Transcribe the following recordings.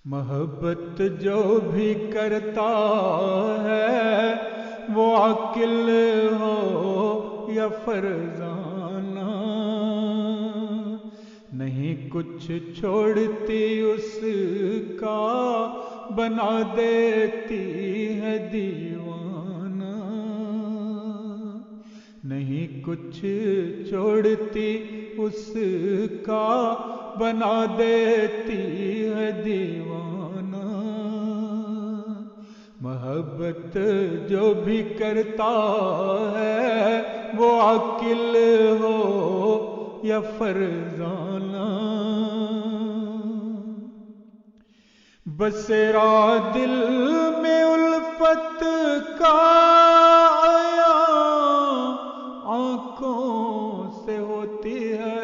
محبت جو بھی کرتا ہے وہ عاقل ہو یا فرزانہ، نہیں کچھ چھوڑتی اس کا بنا دیتی ہے دیوانہ، نہیں کچھ چھوڑتی اس کا بنا دیتی ہے دیوانہ۔ محبت جو بھی کرتا ہے وہ عاقل ہو یا فرزانہ، بسیرا دل میں الفت کا آیا آنکھوں سے ہوتی ہے،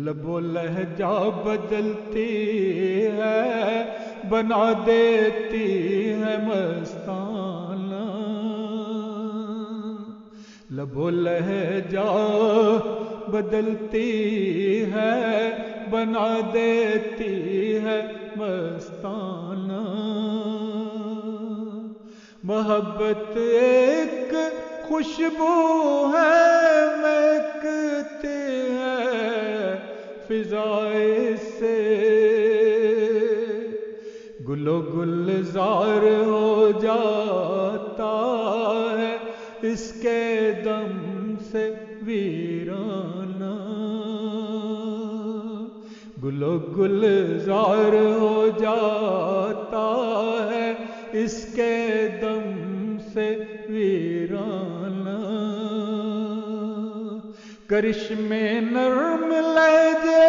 لب و لہجہ بدلتی ہے بنا دیتی ہے مستانہ، لب و لہجہ بدلتی ہے بنا دیتی ہے مستانہ۔ محبت ایک خوشبو ہے مہکتی ہے فضائے سے، گل و گلزار ہو جاتا ہے اس کے دم سے ویرانہ، گل و گلزار ہو جاتا ہے اس کے دم سے ویرانہ، کرشمے نرم لہجے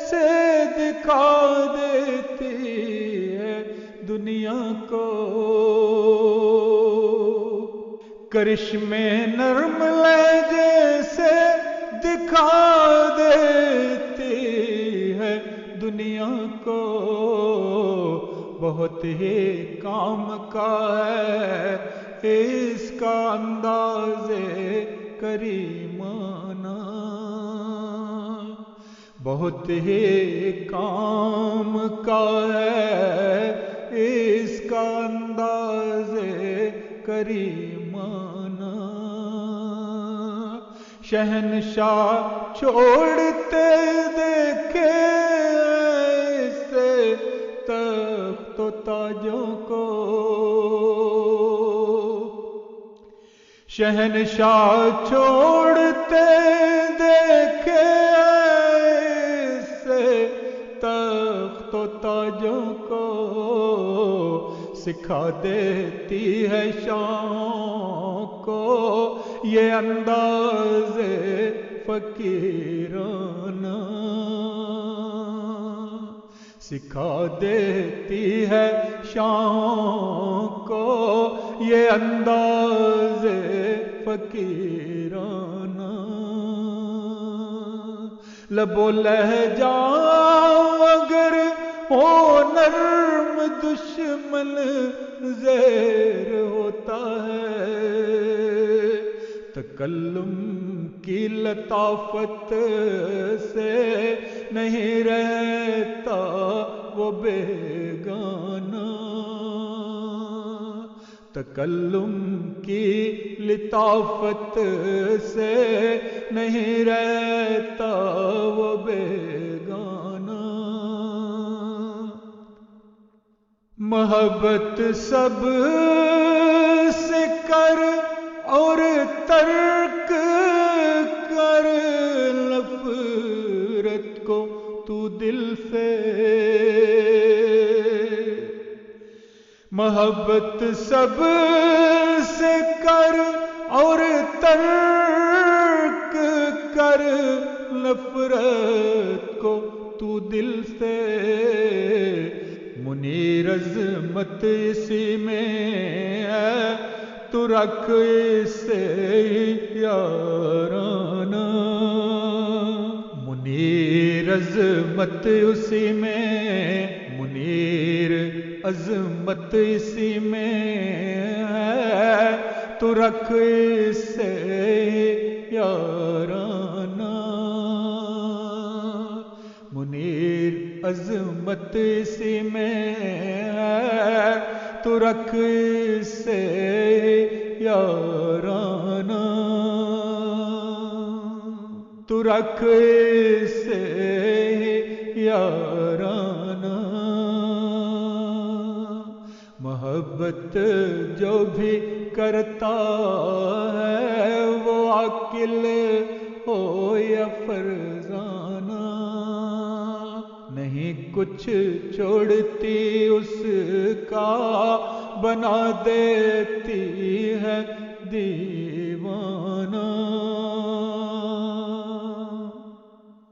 سے دکھا دیتی ہے دنیا کو، کرشمے نرم لہجے سے دکھا دیتی ہے دنیا کو، بہت ہی کام کا ہے اس کا انداز کریمانہ، بہت ہی کام کا ہے اس کا انداز کریمانہ، شہنشاہ چھوڑتے دیکھے ایسے تخت و تاجوں کو، شہنشاہ چھوڑتے دیکھے ایسے تخت و تاجوں کو، سکھا دیتی ہے شاہوں کو یہ انداز فقیرانہ، سکھا دیتی ہے شاہوں کو یہ انداز فقیرانہ، لب و لہجہ اگر ہو نرم دشمن زیر ہوتا ہے، تکلم کی لطافت سے نہیں رہتا وہ بیگانہ، تکلم کی لطافت سے نہیں رہتا وہ بیگانہ، محبت سب سے کر اور ترک کر نفرت کو تو دل سے، محبت سب سے کر اور ترک کر نفرت کو تو دل سے، منیر عظمت اسی میں ہے تو رکھ اسے یارانہ، منیر عظمت اسی میں، منیر عظمت اسی میں ہے تو رکھ اسے یارانہ، منیر پیر عظمت اسی میں ہے، تو رکھ سے یارانہ، تو رکھ سے یارانہ۔ محبت جو بھی کرتا ہے وہ عاقل ہو یا فرزانہ، نہیں کچھ چھوڑتی اس کا، بنا دیتی ہے دیوانہ۔